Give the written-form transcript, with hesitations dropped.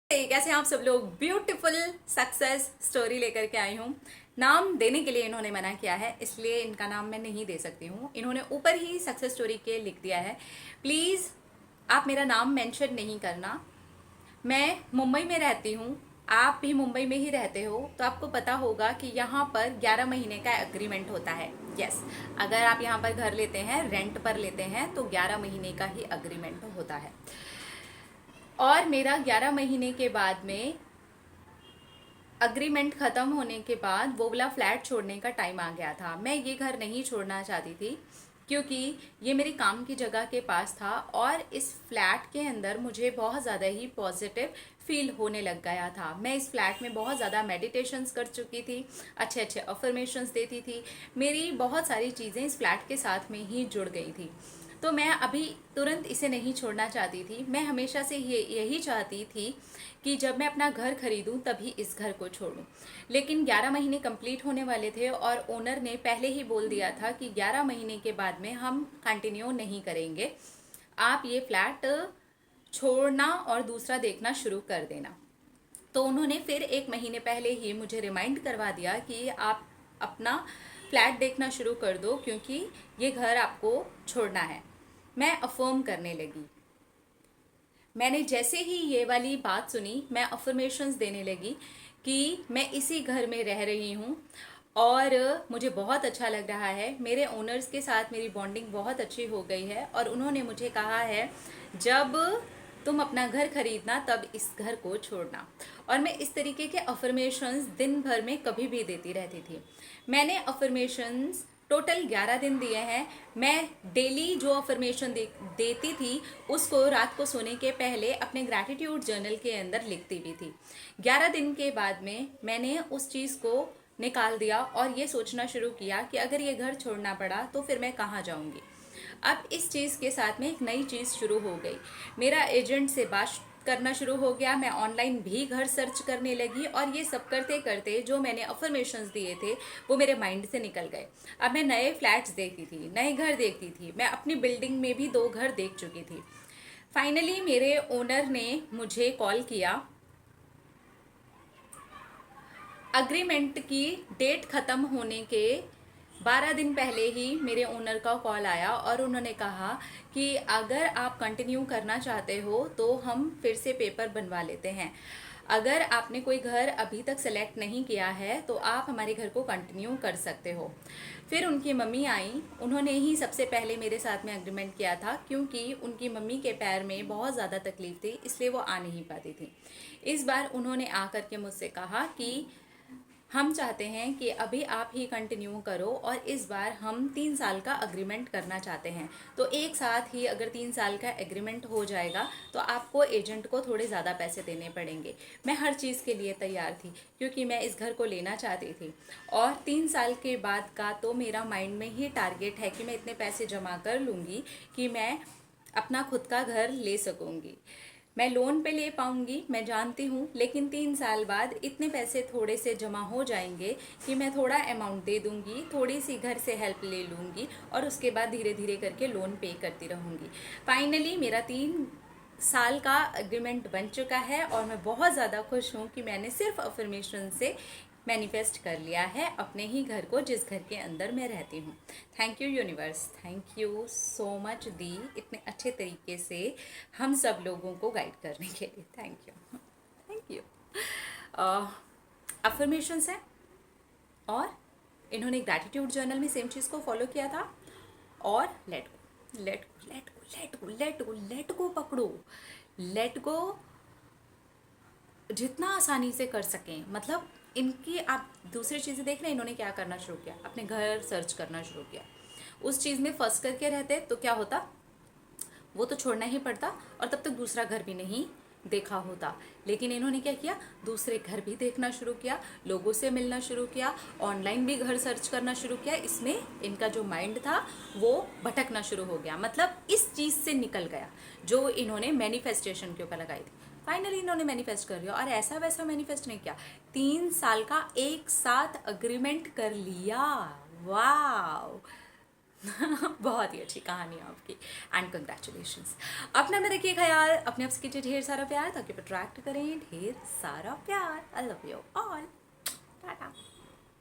कैसे हैं आप सब लोग। ब्यूटीफुल सक्सेस स्टोरी लेकर के आई हूँ। नाम देने के लिए इन्होंने मना किया है, इसलिए इनका नाम मैं नहीं दे सकती हूँ। इन्होंने ऊपर ही सक्सेस स्टोरी के लिख दिया है, प्लीज़ आप मेरा नाम मेंशन नहीं करना। मैं मुंबई में रहती हूँ, आप भी मुंबई में ही रहते हो, तो आपको पता होगा कि यहाँ पर 11 महीने का एग्रीमेंट होता है। यस, अगर आप यहाँ पर घर लेते हैं, रेंट पर लेते हैं, तो 11 महीने का ही एग्रीमेंट होता है। और मेरा 11 महीने के बाद में अग्रीमेंट ख़त्म होने के बाद वो वाला फ्लैट छोड़ने का टाइम आ गया था। मैं ये घर नहीं छोड़ना चाहती थी क्योंकि ये मेरी काम की जगह के पास था और इस फ्लैट के अंदर मुझे बहुत ज़्यादा ही पॉजिटिव फील होने लग गया था। मैं इस फ्लैट में बहुत ज़्यादा मेडिटेशंस कर चुकी थी, अच्छे अच्छे अफर्मेशंस देती थी, मेरी बहुत सारी चीज़ें इस फ्लैट के साथ में ही जुड़ गई थी। तो मैं अभी तुरंत इसे नहीं छोड़ना चाहती थी। मैं हमेशा से यही चाहती थी कि जब मैं अपना घर खरीदूं तभी इस घर को छोड़ूं। लेकिन 11 महीने कंप्लीट होने वाले थे और ओनर ने पहले ही बोल दिया था कि 11 महीने के बाद में हम कंटिन्यू नहीं करेंगे, आप ये फ्लैट छोड़ना और दूसरा देखना शुरू कर देना। तो उन्होंने फिर 1 महीने पहले ही मुझे रिमाइंड करवा दिया कि आप अपना फ्लैट देखना शुरू कर दो क्योंकि ये घर आपको छोड़ना है। मैं अफर्म करने लगी। मैंने जैसे ही ये वाली बात सुनी, मैं अफर्मेशंस देने लगी कि मैं इसी घर में रह रही हूँ और मुझे बहुत अच्छा लग रहा है। मेरे ओनर्स के साथ मेरी बॉन्डिंग बहुत अच्छी हो गई है और उन्होंने मुझे कहा है जब तुम अपना घर खरीदना तब इस घर को छोड़ना। और मैं इस तरीके के अफर्मेशंस दिन भर में कभी भी देती रहती थी। मैंने अफर्मेशंस टोटल 11 दिन दिए हैं। मैं डेली जो अफर्मेशन देती थी उसको रात को सोने के पहले अपने ग्रैटिट्यूड जर्नल के अंदर लिखती भी थी। 11 दिन के बाद में मैंने उस चीज़ को निकाल दिया और ये सोचना शुरू किया कि अगर ये घर छोड़ना पड़ा तो फिर मैं कहाँ जाऊँगी। अब इस चीज़ के साथ में एक नई चीज़ शुरू हो गई। मेरा एजेंट से बात करना शुरू हो गया, मैं ऑनलाइन भी घर सर्च करने लगी और ये सब करते करते जो मैंने अफर्मेशंस दिए थे वो मेरे माइंड से निकल गए। अब मैं नए फ्लैट्स देखती थी, नए घर देखती थी, मैं अपनी बिल्डिंग में भी 2 घर देख चुकी थी। फाइनली मेरे ओनर ने मुझे कॉल किया। अग्रीमेंट की डेट ख़त्म होने के 12 दिन पहले ही मेरे ओनर का कॉल आया और उन्होंने कहा कि अगर आप कंटिन्यू करना चाहते हो तो हम फिर से पेपर बनवा लेते हैं। अगर आपने कोई घर अभी तक सेलेक्ट नहीं किया है तो आप हमारे घर को कंटिन्यू कर सकते हो। फिर उनकी मम्मी आई, उन्होंने ही सबसे पहले मेरे साथ में एग्रीमेंट किया था क्योंकि उनकी मम्मी के पैर में बहुत ज़्यादा तकलीफ थी, इसलिए वो आ नहीं पाती थी। इस बार उन्होंने आकर के मुझसे कहा कि हम चाहते हैं कि अभी आप ही कंटिन्यू करो और इस बार हम 3 साल का अग्रीमेंट करना चाहते हैं। तो एक साथ ही अगर 3 साल का एग्रीमेंट हो जाएगा तो आपको एजेंट को थोड़े ज़्यादा पैसे देने पड़ेंगे। मैं हर चीज़ के लिए तैयार थी क्योंकि मैं इस घर को लेना चाहती थी और 3 साल के बाद का तो मेरा माइंड में ही टारगेट है कि मैं इतने पैसे जमा कर लूँगी कि मैं अपना खुद का घर ले सकूँगी। मैं लोन पे ले पाऊंगी मैं जानती हूँ, लेकिन 3 साल बाद इतने पैसे थोड़े से जमा हो जाएंगे कि मैं थोड़ा अमाउंट दे दूंगी, थोड़ी सी घर से हेल्प ले लूँगी और उसके बाद धीरे धीरे करके लोन पे करती रहूँगी। फाइनली मेरा 3 साल का एग्रीमेंट बन चुका है और मैं बहुत ज़्यादा खुश हूँ कि मैंने सिर्फ अफर्मेशन से मैनिफेस्ट कर लिया है अपने ही घर को जिस घर के अंदर मैं रहती हूँ। Thank you universe, thank you so much दी इतने अच्छे तरीके से हम सब लोगों को गाइड करने के लिए। Thank you, thank you. Affirmations हैं और इन्होंने ग्रैटिट्यूड जर्नल में सेम चीज़ को फॉलो किया था। और let go, let go, let go, let go, let go, let go पकड़ो, लेट गो जितना आसानी से कर सकें। मतलब इनकी आप दूसरी चीज़ें देख रहे हैं, इन्होंने क्या करना शुरू किया, अपने घर सर्च करना शुरू किया। उस चीज़ में फंस करके रहते तो क्या होता, वो तो छोड़ना ही पड़ता और तब तक दूसरा घर भी नहीं देखा होता। लेकिन इन्होंने क्या किया, दूसरे घर भी देखना शुरू किया, लोगों से मिलना शुरू किया, ऑनलाइन भी घर सर्च करना शुरू किया। इसमें इनका जो माइंड था वो भटकना शुरू हो गया, मतलब इस चीज़ से निकल गया जो इन्होंने मैनिफेस्टेशन के ऊपर लगाई थी। फाइनली इन्होंने मैनिफेस्ट कर लिया और ऐसा वैसा मैनिफेस्ट नहीं किया, 3 साल का एक साथ अग्रीमेंट कर लिया। वाह, बहुत ही अच्छी कहानी है आपकी एंड कंग्रेचुलेशंस। अपने में रखिए ख्याल, अपने आप से कीजिए ढेर सारा प्यार ताकि अट्रैक्ट करें ढेर सारा प्यार। I love you all.